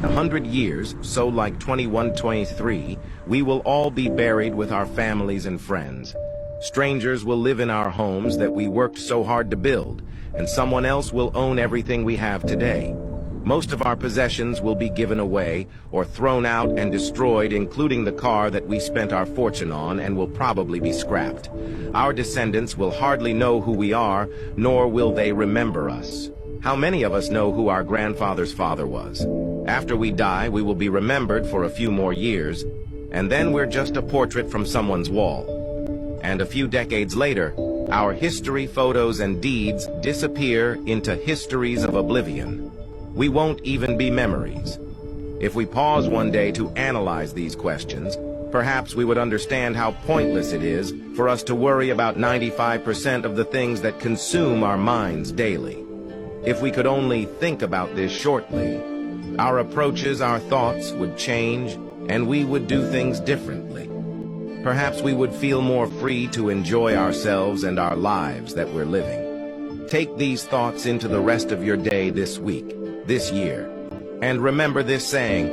100 years, so like 2123, we will all be buried with our families and friends. Strangers will live in our homes that we worked so hard to build, and someone else will own everything we have today. Most of our possessions will be given away or thrown out and destroyed, including the car that we spent our fortune on, and will probably be scrapped. Our descendants will hardly know who we are, nor will they remember us. How many of us know who our grandfather's father was? After we die, we will be remembered for a few more years, and then we're just a portrait from someone's wall. And a few decades later, our history, photos, and deeds disappear into histories of oblivion. We won't even be memories. If we pause one day to analyze these questions, perhaps we would understand how pointless it is for us to worry about 95% of the things that consume our minds daily. If we could only think about this shortly, our approaches, our thoughts would change, and we would do things differently. Perhaps we would feel more free to enjoy ourselves and our lives that we're living. Take these thoughts into the rest of your day this week, this year. And remember this saying,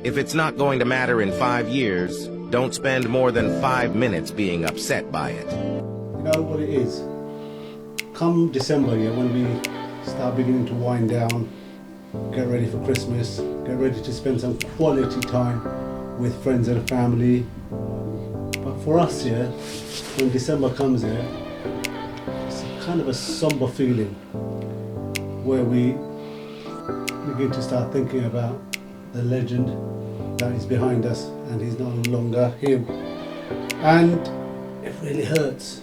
if it's not going to matter in 5 years, don't spend more than 5 minutes being upset by it. You know what it is? Come December, when we start beginning to wind down, get ready for Christmas, get ready to spend some quality time with friends and family. But for us when December comes it's kind of a somber feeling where we begin to start thinking about the legend that is behind us, and he's no longer here. And it really hurts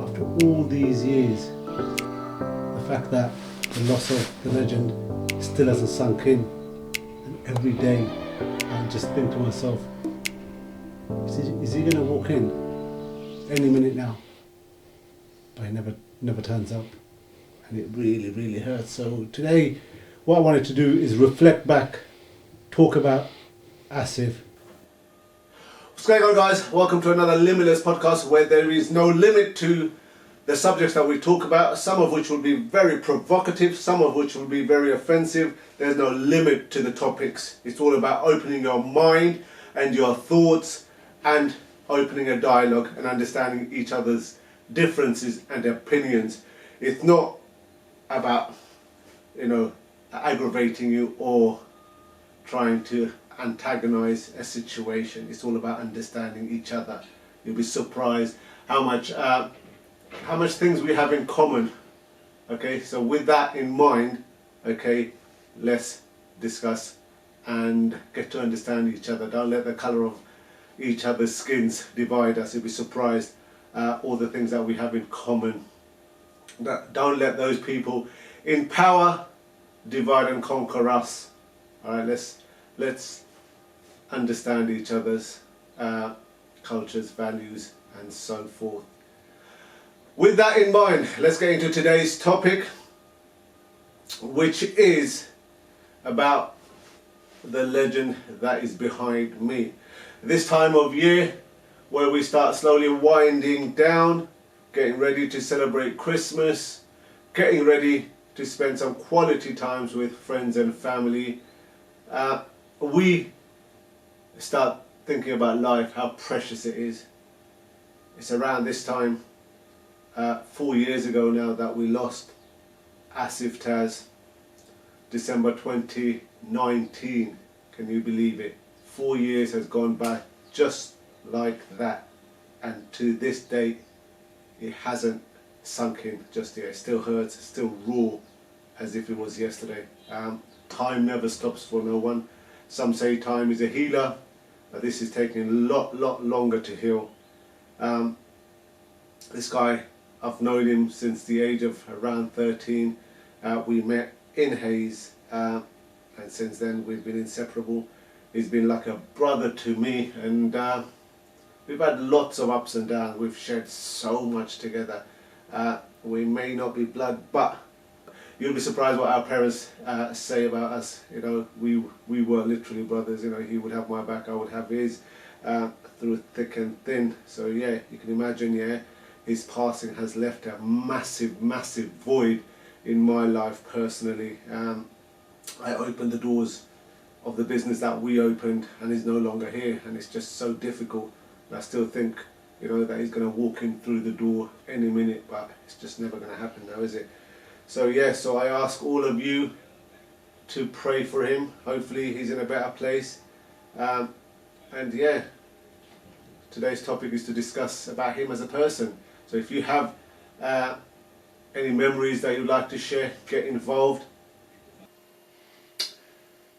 after all these years, the fact that the loss of the legend still hasn't sunk in. And every day I just think to myself, is he going to walk in any minute now? But he never turns up, and it really, really hurts. So today, what I wanted to do is reflect back, talk about Asif. What's going on, guys? Welcome to another Limitless podcast, where there is no limit to the subjects that we talk about, some of which will be very provocative, some of which will be very offensive. There's no limit to the topics. It's all about opening your mind and your thoughts and opening a dialogue and understanding each other's differences and opinions. It's not about, aggravating you or trying to antagonize a situation. It's all about understanding each other. You'll be surprised how much things we have in common. Okay, so with that in mind, let's discuss and get to understand each other. Don't let the color of each other's skins divide us. You'll be surprised all the things that we have in common. Don't let those people in power divide and conquer us. All right, let's understand each other's cultures, values, and so forth. With that in mind, let's get into today's topic, which is about the legend that is behind me. This time of year, where we start slowly winding down, getting ready to celebrate Christmas, getting ready to spend some quality times with friends and family, we start thinking about life, how precious it is. It's around this time, 4 years ago now, that we lost Asif TAZ, December 2019. Can you believe it? 4 years has gone by just like that, and to this day it hasn't sunk in just yet. It still hurts, it's still raw as if it was yesterday. Time never stops for no one. Some say time is a healer, but this is taking a lot longer to heal. This guy, I've known him since the age of around 13. We met in Hayes, and since then we've been inseparable. He's been like a brother to me, and we've had lots of ups and downs. We've shared so much together. We may not be blood, but you'll be surprised what our parents say about us. We were literally brothers. He would have my back, I would have his, through thick and thin. So yeah, you can imagine, his passing has left a massive void in my life personally. I opened the doors of the business that we opened, and he's no longer here, and it's just so difficult. And I still think, you know, that he's going to walk in through the door any minute, but it's just never going to happen now, is it? So yeah, so I ask all of you to pray for him. Hopefully he's in a better place. And yeah, today's topic is to discuss about him as a person. So if you have any memories that you'd like to share, get involved.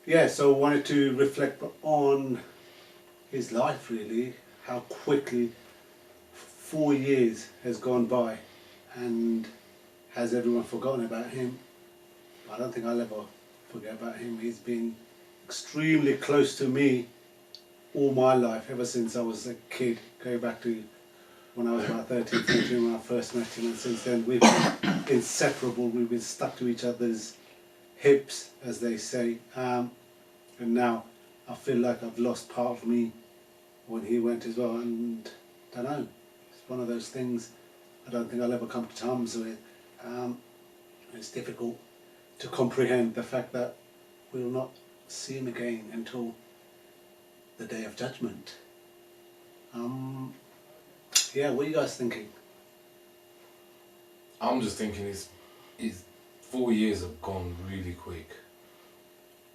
Yeah, so I wanted to reflect on his life, really, how quickly 4 years has gone by, and has everyone forgotten about him? I don't think I'll ever forget about him. He's been extremely close to me all my life, ever since I was a kid, going back to when I was about 13, 14 when I first met him, and since then we've been inseparable. We've been stuck to each other's hips, as they say. And now I feel like I've lost part of me when he went as well, and I don't know, it's one of those things I don't think I'll ever come to terms with. It's difficult to comprehend the fact that we'll not see him again until the Day of Judgment. Yeah, what are you guys thinking? I'm just thinking is 4 years have gone really quick,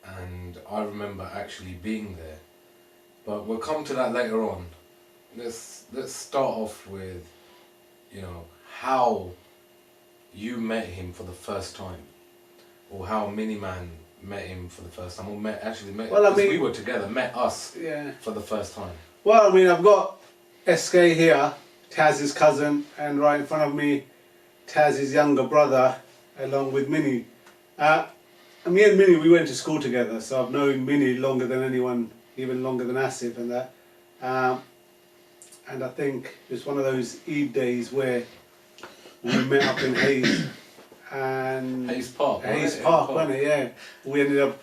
and I remember actually being there. But we'll come to that later on. Let's start off with, you know, how you met him for the first time, or how Miniman met him for the first time, or met Well, I because mean, we were together, met us Yeah. for the first time. Well, I mean, I've got SK here, Taz's cousin, and right in front of me, Taz's younger brother, along with Minnie. And me and Minnie, we went to school together, so I've known Minnie longer than anyone, even longer than Asif and that. And I think it's one of those Eid days where we met up in Hayes. And Hayes Park, right? Hayes Park, wasn't it? Yeah. We ended up,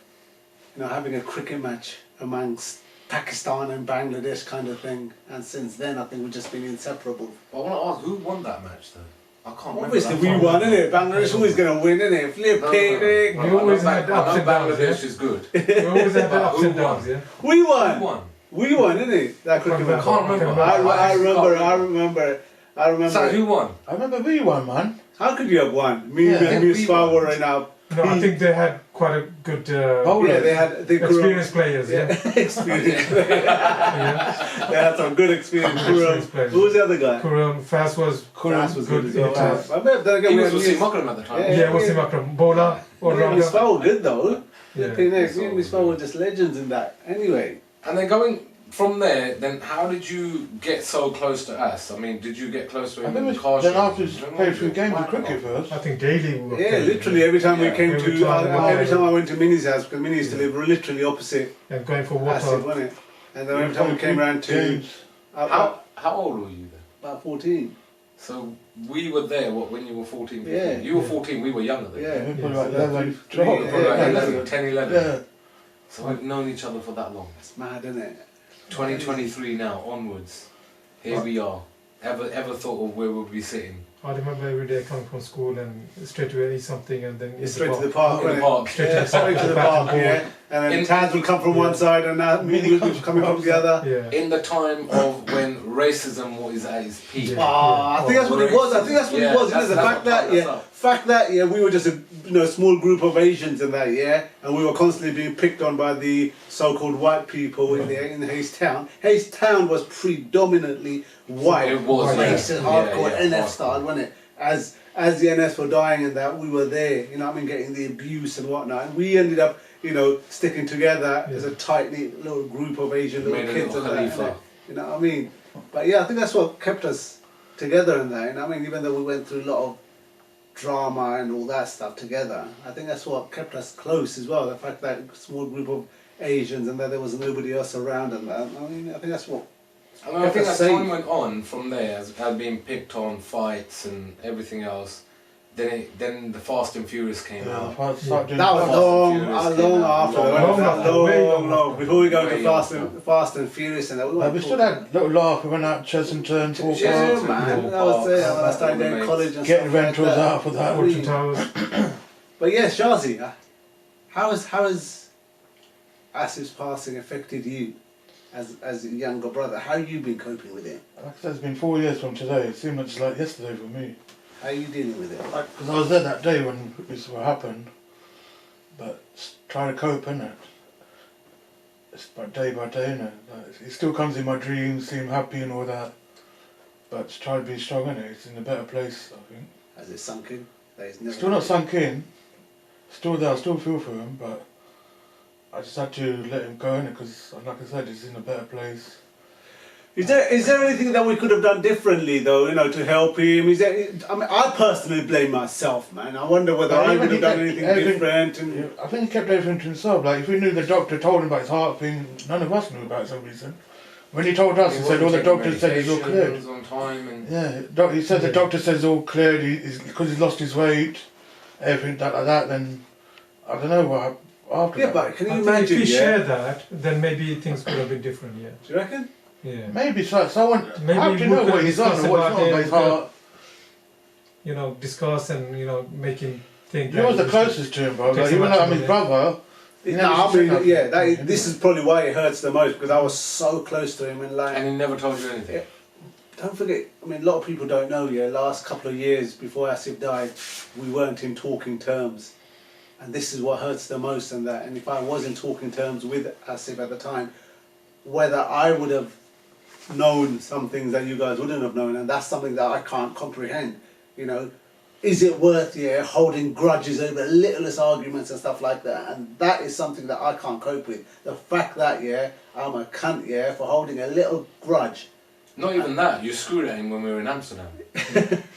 you know, having a cricket match amongst Pakistan and Bangladesh kind of thing. And since then, I think we've just been inseparable. I want to ask, who won that match though? I can't remember. Obviously, that we one. won, innit? Bangladesh always going to win, innit? Flip it. No, We always I had know ups and downs, Bangladesh yeah? is good. We always had the But ups who and downs, won? yeah? We won. Who won? We won, innit? That cricket match. Can't remember. I actually remember. can't I remember. I remember. So who won? I remember we won, man. How could you have won? Me Yeah, I and think me we Spa won. were in our No, I think they had quite a good yeah, they had the experienced players, yeah. experience. yeah. They had some good experience. Experienced players. Who was the other guy? Kuram, Faz was Kuras was good as good, well. it I bet then again He we was had with Makram at the time. yeah, Wasim Akram, bowler, all me and rounder. Spa were good though. Yeah. Me and Spa were just legends in that. Anyway. And then going from there, then how did you get so close to us? I mean, did you get close to I him? remember in car then show? after we played 3 games of cricket first. I think daily we were Yeah, playing, literally every time Yeah, we came every to, time, every time I went to Minnie's house, because Minnie used to live literally opposite and going for Acid, water. wasn't it? And then every time we came round to Games. How old were you then? about 14. So we were there when you were 14, 15? Yeah. You were 14, we were younger than Yeah. We put Yeah. about 11, Yeah. 12. Probably like Yeah. 11, 10, 11. Yeah. So we've known each other for that long. That's mad, isn't it? 2023 now, onwards. Here we are. Ever thought of where we'll be sitting? I remember every day coming from school and straight away eat something and then Straight to the park, In the wasn't park. it? Straight to Yeah, the straight to the park, park. yeah. And then In- Taz would come from one side and now Minnie would be coming from the other. Yeah. In the time of when racism was at its peak. Yeah. Ah, I think that's what it was. I think that's what Yeah, it was. that's- The that's fact what that, fucked us yeah, up. fact that, yeah, we were just a small group of Asians in that, yeah, and we were constantly being picked on by the so-called white people in Hayes Town. Hayes Town was predominantly white, It was, racist, yeah. hardcore Yeah, yeah, NF hardcore. style, wasn't it? As the NS were dying and that, we were there, you know what I mean, getting the abuse and whatnot, and we ended up, you know, sticking together as a tight-knit little group of Asian little Made a kids little and that, Khalifa. innit? You know what I mean? But yeah, I think that's what kept us together in that, you know what I mean? Even though we went through a lot of drama and all that stuff together, I think that's what kept us close as well, the fact that small group of Asians and that there was nobody else around and that, I mean, I think that's what. And I think Kept as us time safe. went on from there, as being picked on, fights and everything else, then the Fast and Furious came out. That was Fast and long Furious long came out. after, Long after, way long long. Before we go Way to long Fast and Furious and that, We still had little laugh. We went out Chesington, Paul Yeah, yeah, Park, man, Paul that was there Parks, when I started all the going to mates. college and getting stuff rentals like that. out for that. Fortune Towers. But yeah, Shazi, how is Asif's passing affected you as a younger brother? How you been coping with it? Like I said, it's been 4 years from today. It seemed just like yesterday for me. How are you dealing with it? Because I was there that day when this what happened. But trying to cope, innit? It's by day, innit? Like, it still comes in my dreams, seem happy and all that. But just try to be strong, innit? It's in a better place, I think. Has it sunk in? That he's never Still not sunk in. Still there, I still feel for him, but I just had to let him go, innit? Because, like I said, he's in a better place. Is there anything that we could have done differently, though, you know, to help him? I mean, I personally blame myself, man. I wonder whether I would have done anything different. And I think he kept everything to himself. Like, if we knew the doctor told him about his heart thing, none of us knew about it for some reason. When he told us, he said all the doctor said he's all cleared. On time and Yeah, he said the doctor says he's all cleared because he's lost his weight, everything like that. Then I don't know what happened after yeah, that. but can you I think imagine? if we Yeah, share that, then maybe things could have been different. Yeah. do you reckon? Yeah. Maybe someone. Maybe How do you we know could what he's on discuss and what's about not it, about his heart? You know, discuss and make him think. You was the closest to him, bro. Like, even though I'm his brother. No, I mean, yeah, this is probably why it hurts the most, because I was so close to him and he never told you anything. don't forget, I mean, a lot of people don't know, last couple of years before Asif died, we weren't in talking terms. And this is what hurts the most and that. And if I was in talking terms with Asif at the time, whether I would have known some things that you guys wouldn't have known, and that's something that I can't comprehend, Is it worth, holding grudges over littlest arguments and stuff like that? And that is something that I can't cope with. The fact that, I'm a cunt, for holding a little grudge. Not even that. You screwed at him when we were in Amsterdam.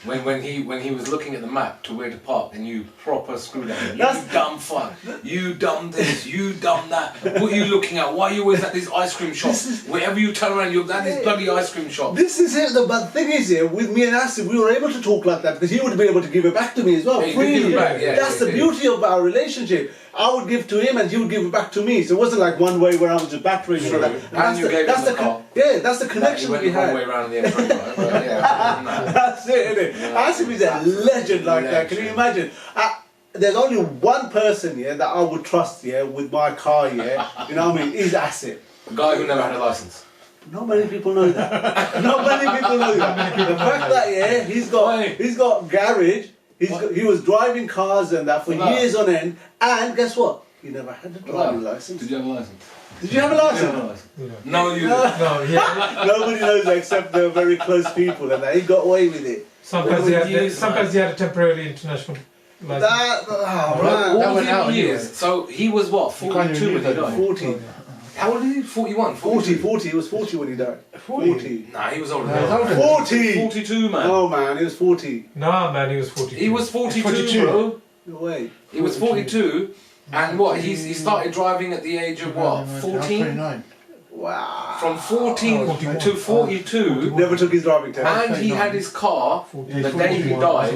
when he was looking at the map to where to park, and you proper screwed at him. You dumb fuck. You dumb this. You dumb that. What are you looking at? Why are you always at this ice cream shop? Wherever you turn around, you're at this bloody ice cream shop. This is it. But the thing is, with me and Asif, we were able to talk like that because he would have been able to give it back to me as well. Yeah, freely. Yeah, that's the beauty of our relationship. I would give to him and he would give it back to me. So it wasn't like one way where I was just battering for that. And you gave him the car. Yeah, that's the connection that we had. One way around the M3, right? But yeah, that's it, isn't it? Asif is a legend like that. Can you imagine? There's only one person that I would trust with my car, you know what I mean, is Asif. A guy who never had a license. Not many people know that. Not many people know that. The fact that he's got garage, he was driving cars and that for years on end, and guess what? He never had a driving license. Did you have a license? Did you have a license? No, you didn't. No, yeah. Nobody knows except the very close people, and that he got away with it. Sometimes he had a temporary international license. That went out years. So he was what? 42 when he died. 40. How old is he? 41? 40. He was 40 when he died. 40. Nah, he was older. No, than 40. 42, man. Oh man, he was 40. Nah, man, he was 42. He was 42, bro. No way. He was 42, and what? He started driving at the age of what? 14. 29. Wow. From 14 to 42, Never took his driving test. and he had his car the day he died.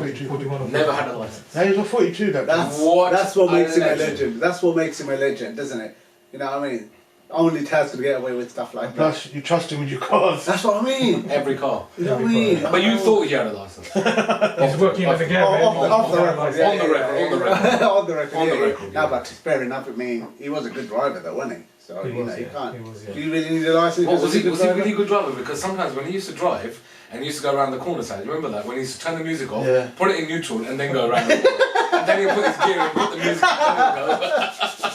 Never had a license. No, he was 42 that time. That's what makes him a legend. legend. That's what makes him a legend, doesn't it? You know what I mean? Only Taz could get away with stuff like that. Plus, you trust him with your cars. That's what I mean. Every car. You know what I mean? But you thought he had a license. He's working at the garage. Off the record. On the record. On the record. On the record. No, but fair enough. I mean, he was a good driver though, wasn't he? So, He was, you yeah. can't. He was, yeah. Do you really need a license? Well, was he a really good driver? Because sometimes when he used to drive and he used to go around the corner side, you remember that? When he used to turn the music off, Yeah. put it in neutral and then go around the corner. And then he'll put his gear and put the music on.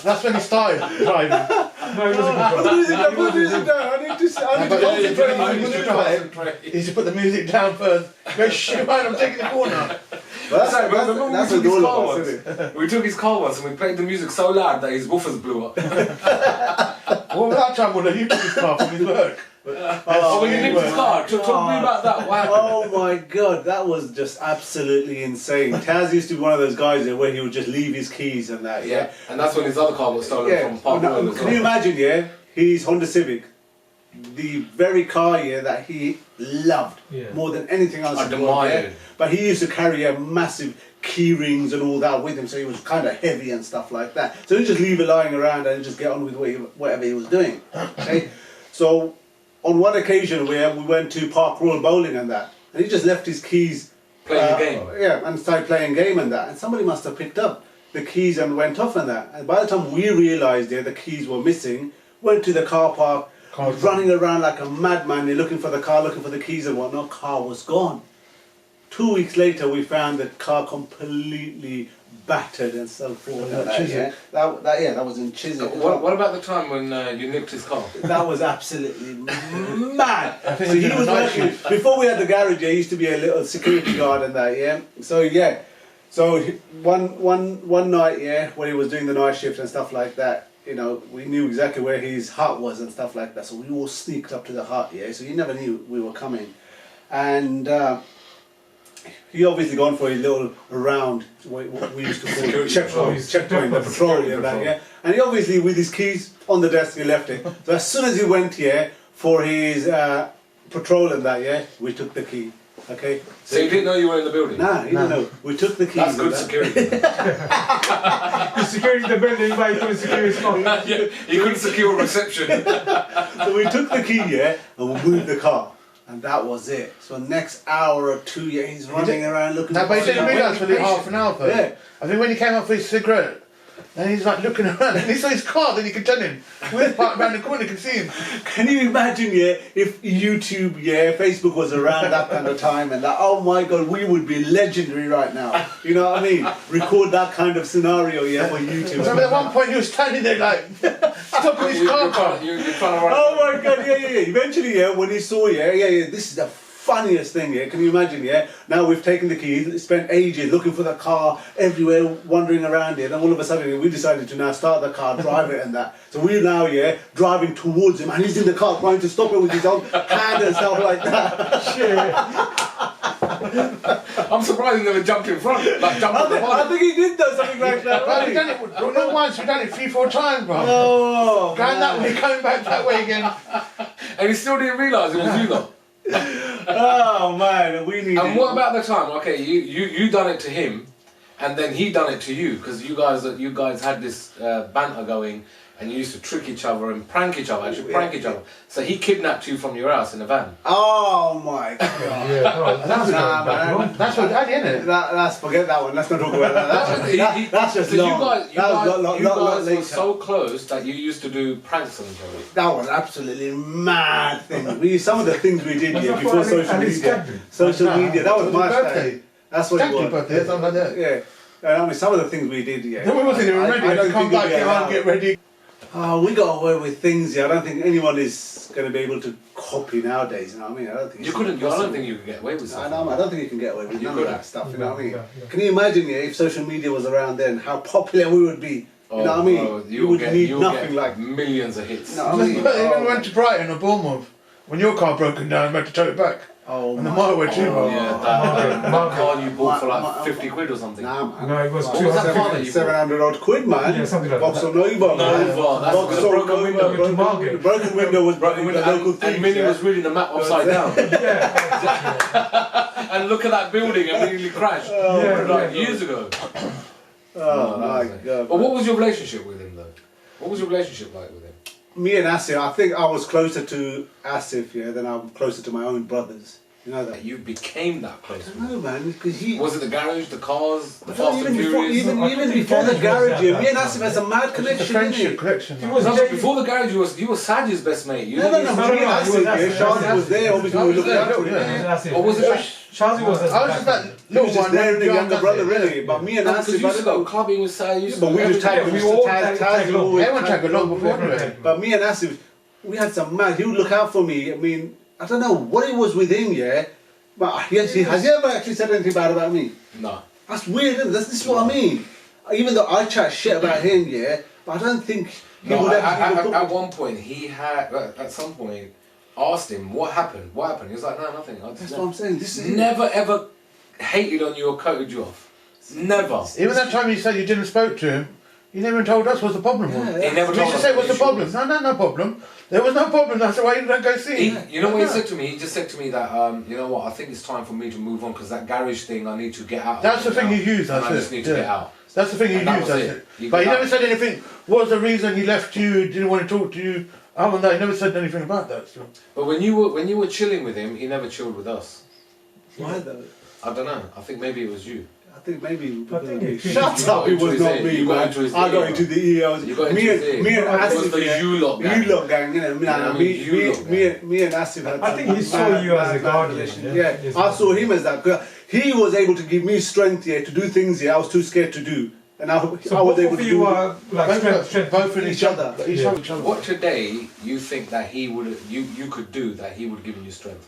That's when he started driving. No, he was a good driver. Put the music down, put the music down. I need to concentrate. He used to put the music down first. Go, shit, man, I'm taking the corner. That's Remember that's we a took his rule car of us, once? isn't it? We took his car once and we played the music so loud that his woofers blew up. What was that time when you took his car from his work? Oh, when you nicked his car, talk to me about that. What happened? Oh my god, that was just absolutely insane. Taz used to be one of those guys where he would just leave his keys and that, Yeah, and that's when his other car got stolen from Park Royal as Can you well. imagine, his Honda Civic, the very car, that he loved more than anything else. Admired. But he used to carry a massive key rings and all that with him, so he was kind of heavy and stuff like that. So he'd just leave it lying around and just get on with whatever he was doing. Okay? So on one occasion where we went to Park Royal Bowling and that, and he just left his keys Playing a game. Yeah, and started playing game and that, and somebody must have picked up the keys and went off and that. And by the time we realised the keys were missing, went to the car park, running around like a madman, looking for the car, looking for the keys and whatnot. Car was gone. 2 weeks later, we found the car completely battered and so forth. That was in Chiswick. What about the time when you nicked his car? That was absolutely mad. I think So he he did a was night working, shift. before we had the garage, there used to be a little security guard and that, yeah. So yeah, so one night, yeah, when he was doing the night shift and stuff like that, you know, we knew exactly where his hut was and stuff like that. So we all sneaked up to the hut, yeah. So he never knew we were coming, and he obviously gone for a little round, what we used to call checkpoint, the patrol, and that, yeah. And he obviously, with his keys on the desk, he left it. So as soon as he went here for his patrol and that, yeah, we took the key. Okay. So you didn't know you were in the building? Nah, he didn't know. We took the keys. That's good and security. You securing the building, but you couldn't secure his car. Yeah, you couldn't secure reception. So we took the key, yeah, and we moved the car. And that was it. So next hour or two, yeah, he's running around looking. No, but he didn't realise for the patient. half an hour though. Yeah. I think when he came up for his cigarette, then he's like looking around and he saw his car, then you could tell him. We're parked around the corner, you can see him. Can you imagine, yeah, if YouTube, yeah, Facebook was around that kind of time and that, oh my God, we would be legendary right now. You know what I mean? Record that kind of scenario, yeah, for YouTube. So at one point he was standing there like, stopping his car. You're trying to run. Oh my God, yeah. Eventually, yeah, when he saw, yeah, this is the funniest thing, yeah. Can you imagine, yeah? Now we've taken the keys, spent ages looking for the car everywhere, wandering around it, and all of a sudden we decided to now start the car, drive it and that. So we're now, yeah, driving towards him, and he's in the car trying to stop it with his own hand and stuff like that. I'm surprised he never jumped in front. Like jumped on the I bonnet. think he did do something like that. Well, we've Right? done it, not once, we've done it 3-4 times, bro. Oh, Going that way, coming back that way again. And he still didn't realise it was you though. oh man, we need. And what about the time? Okay, you done it to him, and then he done it to you because you guys had this banter going, and you used to trick each other and prank each other. Actually, prank each other. So he kidnapped you from your house in a van. Oh my God. Yeah, no, that's Nah, man. That's what Daddy, isn't it? Let's forget that one. Let's not talk about that. That's just So long. you guys later. were so close that you used to do pranks on each other. That was absolutely mad thing. Some of the things we did here before social media. Social media. That was my style. That's what it Jackie's was. birthday, something like that. Yeah. I mean, some of the things we did, yeah. Then we wasn't even ready. I don't Come think back, we'd be get on, allowed. get ready. Oh, we got away with things, yeah. I don't think anyone is going to be able to copy nowadays. You know what I mean? I don't think You couldn't. I don't think you could get away with I stuff. know, I don't think you can get away with You none of couldn't. that stuff. You know what I mean? Yeah. Can you imagine, yeah, if social media was around then, how popular we would be? You know what I mean? You would need nothing like. millions of hits. No, I mean, Even went to Brighton or Bournemouth. When your car broken down, I had to tow it back. Oh, And the motorway too, bro. Yeah, that Market. car you bought for My- like 50 quid or something. Nah, man. No, it was What was that 200. car that you bought? 700 odd quid, man. Yeah, something like Vauxhall that. Nova, man. Nova, that's Vauxhall with a broken Nova, window. To Margate. broken window was Broken window, the local and thieves, Minnie yeah. was reading the map upside down. Yeah, And look at that building and nearly crashed. Like years ago. Oh my But God. what was your relationship with him though? What was your relationship like with him? Me and Asif, I think I was closer to Asif, yeah, than I'm closer to my own brothers. You know that? You became that close with him. No, man, because he. Was it the garage, the cars, the No, Fast and Furious? even I think before the the garage, garage yeah, was me and that. Asif has a mad It's a connection, friendship didn't it? connection. He man. was No, Jay- before the garage, you were Saj's best mate. You No, know, me and no, Asif, he was yeah, Asif. Shadi was there, obviously we were looking there, after him. yeah. That's it. Or was it like- Shazzy was I was just that He little was just one. there, the young, younger that's brother, it. really. But me and because you Asif, used to go clubbing with Saj. but we would tag we Mr. all Taz, tag along. always Everyone tag tag along before anyway. But me and Asif, we had some mad. He would look out for me. I mean, I don't know what it was with him, yeah. But yes, has he ever actually said anything bad about me? No. That's weird, isn't it? This is what I mean. Even though I chat shit about him, yeah, but I don't think he No, would actually. at one point, he had, at some point, asked him, what happened? What happened? He was like, no, nothing. I That's just what I'm saying. This is never ever hated on you or coated you off. Never. Even that time you said you didn't spoke to him, you never even told us what the problem was. Yeah, He never You told just us said, what's the issue problem? was. No problem. There was no problem, that's why you don't go see him. You know what he said to me? He just said to me that, you know what, I think it's time for me to move on because that garage thing, I need to get out of That's it the thing now, you used, and that's I it. just need to Yeah. get out. That's the thing you And that used, was that's it. it. You But he got never out. said anything. What was the reason he left you, didn't want to talk to you? Other than that, he never said anything about that. So. But when you were chilling with him, he never chilled with us. why though? I don't know. I think maybe it was you. I think maybe. I think it- Shut up! It was not me, You got man. into his I got ear, into the ears. You got into his ear. Me and It was Asif, the yeah, you lot gang. you lot gang, you know. Me and Asif had. I think some he saw you as a mad guardian, relation. yeah. Yeah, I saw him as that. 'Cause he was able to give me strength, yeah, to do things, yeah, I was too scared to do, and I So was both able of to you do. are like strength. Both in each other. Each Yeah. other. What today you think that he would you could do that he would give you strength?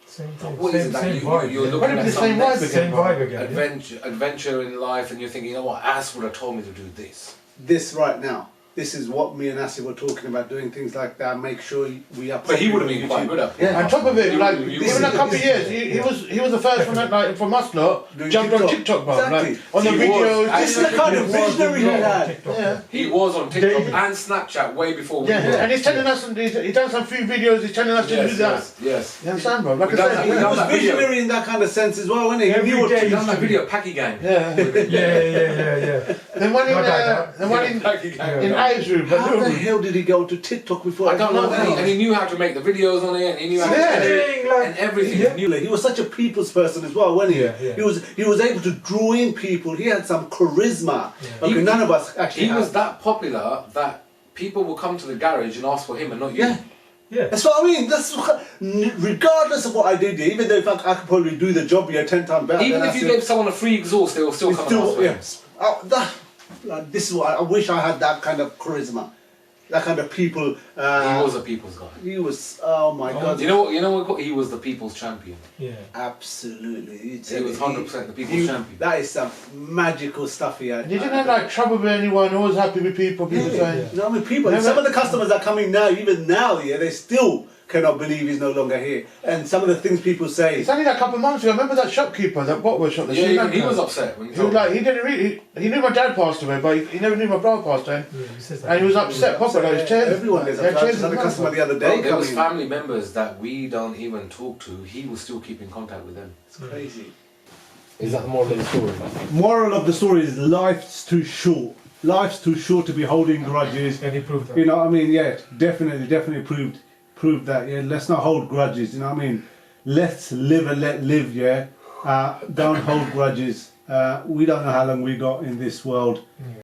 Same thing. What is Same, it that same you, vibe. you're yeah. looking Probably at the some same next vibe Same vibe again. Yeah. adventure in life, and you're thinking, you know what, Ass would have told me to do this. This right now. This is what me and Asif were talking about, doing things like that. Make sure we are. But he would have been on quite YouTube. good at it. Yeah. On top of it, You- like you- even a couple of years, he was the first one that like from us lot Doing jumped on TikTok. TikTok, bro. Exactly. Like on the He was. videos. This is the kind of visionary he had. Yeah. He was on TikTok Daily. and Snapchat way before we Yeah, were. and he's telling us, he's done some few videos, he's telling us to do Yes, that. yes, yes. You understand, bro? Like We I done said, that, He we done was that video. visionary in that kind of sense as well, wasn't he? Every He knew what day to We do. done that video, Packy Gang. yeah. Yeah. The one in, Not that, the one in, Packy Gang. in I's room, but How the little room. hell did he go to TikTok before? I don't know, everyone else? and he knew how to make the videos on it, and he knew how to Yeah. edit Like, and everything. yeah. He knew. He was such a people's person as well, wasn't he? Yeah, yeah. He was able to draw in people. He had some charisma. Yeah. Okay, none of us actually. He had. was that popular that people would come to the garage and ask for him and not you. Yeah. Yeah. That's what I mean. That's what, regardless of what I did, even though if I could probably do the job here 10 times better. Even then if I you still- gave someone a free exhaust, they will still it's come and ask for him. yes. This is what I wish I had, that kind of charisma, that kind of people. He was a people's guy. He was. Oh my God. You know what? He was the people's champion. Yeah. Absolutely. He was 100% the people's champion. That is some magical stuff he had. He didn't have like trouble with anyone, always happy with people, Yeah, saying. you know what I mean? People, Never- some of the customers that come in now, even now, yeah, they still cannot believe he's no longer here. And some of the things people say, It's only like a couple of months ago, remember that shopkeeper, that bottle shop? the Yeah, Sri even he Lanka? was upset when he He was told like, he didn't really, he knew my dad passed away, but he never knew my brother passed away. Yeah, he says that. And he was upset, proper, like his chairs. everyone gets Yeah, upset. I chairs just had a and customer that. the other day Bro, there was coming in. family members that we don't even talk to. He will still keep in contact with them. It's crazy. Is that the moral of the story? Moral of the story is life's too short. Life's too short to be holding grudges. And he proved that. You know what I mean? Yeah, definitely proved that. Yeah, let's not hold grudges. You know what I mean? Let's live and let live. Yeah, don't hold grudges. We don't know how long we got in this world.